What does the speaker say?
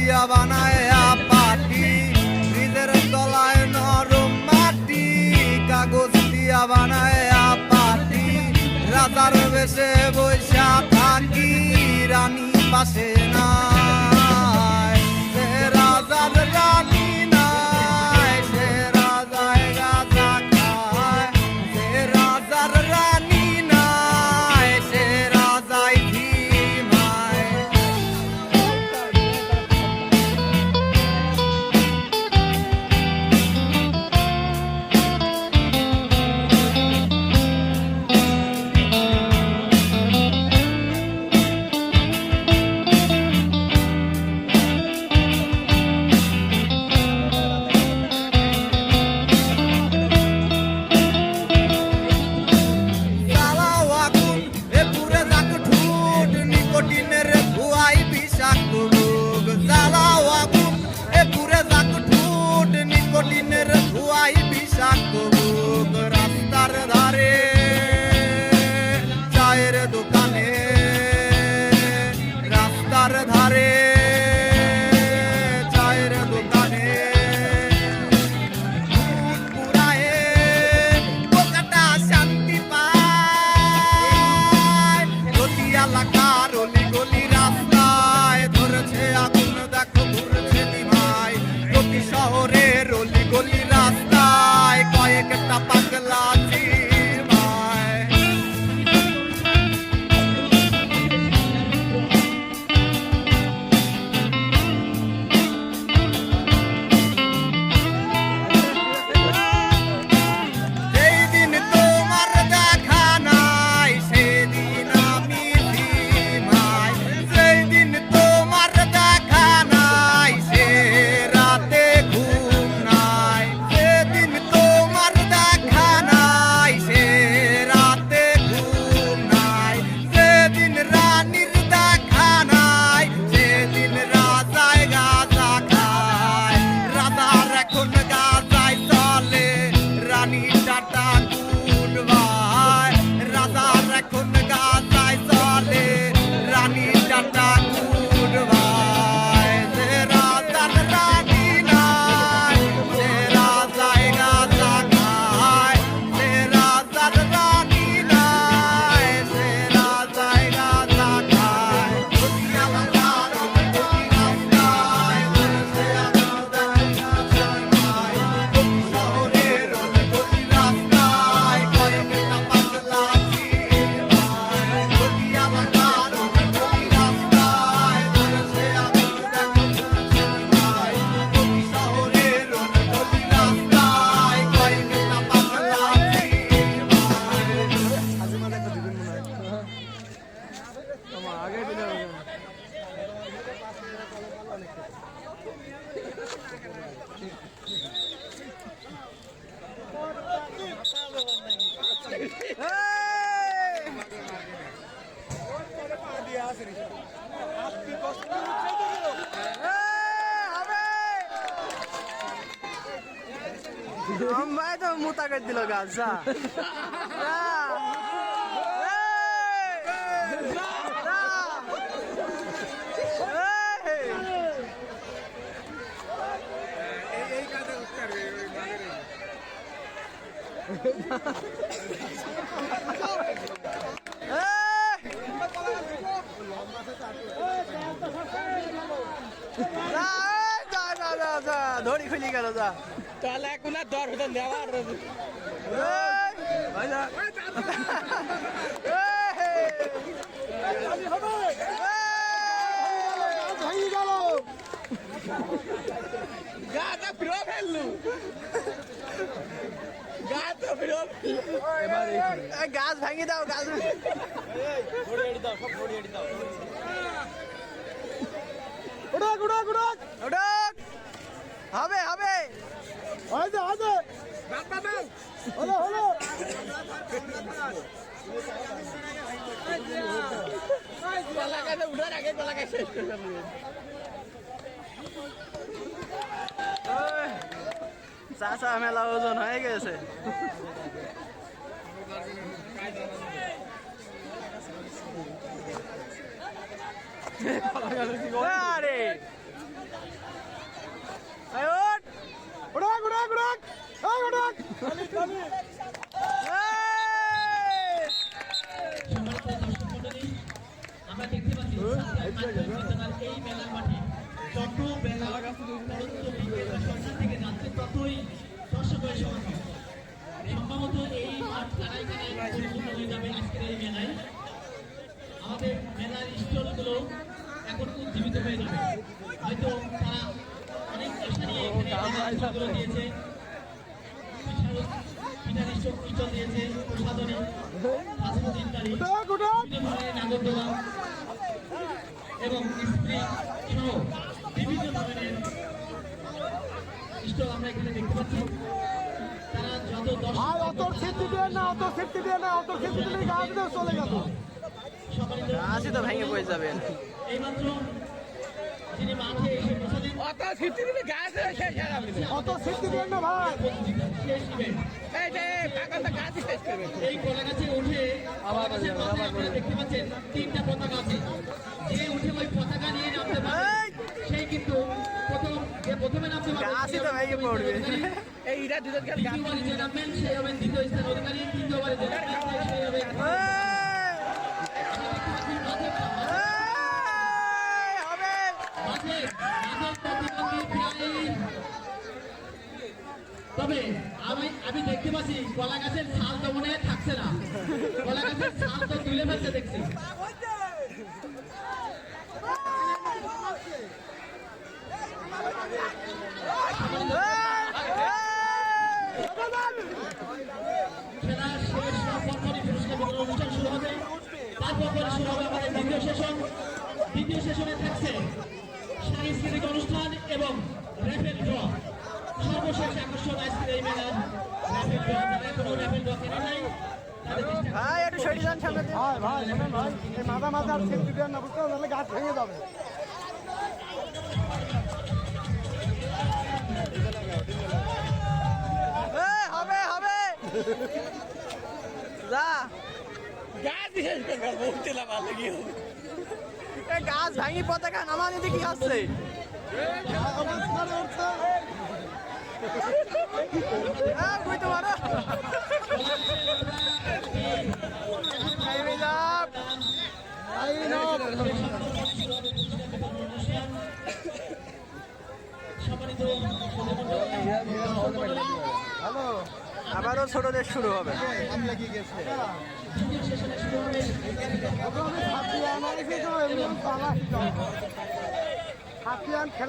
দিয়া বানায় পাটি, ব্রিজের তলায় নরম মাটি, কাগজ দিয়া বানায় পাটি, রাজার বেশে বৈশা থাকি, রানী পাশে নাই, সে রাজার রানী নাই, সে রাজায় গাঁজা খায়, সে রাজার রানী নাই, সে রাজায় ধিমায়। রাস্তার ধারে চায়ের দোকানে, রাস্তার ধারে চায়ের দোকানে, দুধ পুরায়ে পোকাটা শান্তি পায়, প্রতি এলাকার অলি গলি রাস্তায় ধরেছে আগুন, দেখো ঘুরছে নিভাই, প্রতি শহরের অলি গলি রাস্তায় কয়েকটা পাগলা চিমায়। যেই দিন তোমার দেখা নাই সেদিন আমি ধিমাই, যেই দিন তোমার দেখা নাই সে রাতে ঘুম নাই, সেদিন তোমার দেখা নাই সে রাতে ঘুম নাই, সেদিন রানীর দেখা নাই সেদিন রাজায় গাঁজা খায়, রাজার এখন গাঁজায় চলে, রানী টাটা গুড বাই, রাজার এখন গাঁজায় চলে, রানী টাটা গুড বাই, সে রাজার রানী নাই, সে রাজায় গাঁজা খায়, সে রাজার রানী নাই, সে রাজায় গাঁজা খায়, প্রতি এলাকার প্রতি রাস্তায় ধরেছে আগুন, দেখো ঘুরছে নিভাই, প্রতি শহরের প্রতি রাস্তায় কয়েকটা পাগলা চিমায়, প্রতি এলাকার প্রতি রাস্তায় ধরেছে আগুন, দেখো ঘুরছে নিভাই, প্রতি শহরের প্রতি রাস্তায় কয়েকটা পাগলা ভাই তো মুতা করে দিল গাছ যা ধরি খুলি গেল যা তাহলে এখন আর দর হতো নেওয়ার গাটা ফিরো ফেললু গাটা ফিরো গাছ ভাঙি দাও গাছ উড়ক উড়ক উড়ক উড়ক হবে হবে হয়তো হয়তো হলো হলো কলা গাছে উঠার আগে কলা গাছ শেষ করে ফেলবে চাচা মেলা ওজন হয়ে গেছে আরে কানায় কানায় পরিপূর্ণ হয়ে যাবে আজকের এই মেলায়। আমাদের মেলার স্টলগুলো এখন উজ্জীবিত হয়ে যাবে। হয়তো তারা অনেক আশা নিয়ে এখানে মেলার স্টলগুলো দিয়েছে, পিঠার স্টল দিয়েছে, প্রসাদনী, ফাস্টফুড ইত্যাদি, বিভিন্ন ধরনের নাগরদোলা এবং স্প্রিং সহ বিভিন্ন ধরনের স্টল আমরা এখানে দেখতে পাচ্ছি। তারা যত গাছই তো ভেঙে পড়ে যাবেন। এইমাত্র যিনি মাঠে এসে বসেছেন অত সিটি দিলে গাছ শেষ হয়ে যাবে অত সিদ্ধি দেন না ভাই। শেষ ইভেন্ট। এই যে পাকাটা গাছ শেষ করবে এই কলা গাছে উঠে কলাগাছের মাথায় আপনারা দেখতে পাচ্ছেন 3টা পতাকা আছে। যে উঠে ওই পতাকা নিয়ে নামতে পারবে সেই কিন্তু প্রথমে নামতে পারবে। গাছই তো ভেঙে পড়বে। এই ইরা দুজন গাছ দ্বিতীয়বারে যে নামবেন সেই হবেন দ্বিতীয় স্থান অধিকারী, তৃতীয়বারে যে নামবেন সেই হবেন। হবে মাঝে প্রতিদ্বন্দ্বী প্রায়, তবে আমি দেখতে পাচ্ছি কলা গাছের ছাল তো মনে হয় থাকছে না, কলা গাছের ছাল তো তুলে ফেলতে দেখছি। খেলা শেষ হওয়ার পরপরই পুরস্কার বিতরণ অনুষ্ঠান শুরু হবে। তারপর শুরু হবে আমাদের দ্বিতীয় সেশন। দ্বিতীয় সেশনে থাকছে সাংস্কৃতিক অনুষ্ঠান এবং র্যাফেল ড্র। সর্বশেষ আকর্ষণ আজকের এই মেলার র্যাফেল ড্র। যারা এখনো র্যাফেল ড্র কেনে নাই তাদের চেষ্টা ভাই একটু সরে যান সামনে দিয়ে। ভাই ভাই শোনেন ভাই, এই মাথা মাথা আর সিদ্ধি দেন না, বুঝতে পারছেন? নাহলে গাছ ভেঙে যাবে। হবে হবে যা গাছ শেষ করবে বলতে লাগা লাগি এ গাছ ভাঙি পতাকা নামানি দেখি আসছে। কই তো মারো সম্মানিত হ্যালো, আবারও ছোটদের শুরু হবে। দ্বিতীয় সেশনে শুরু হবে হাতিয়ান খেলা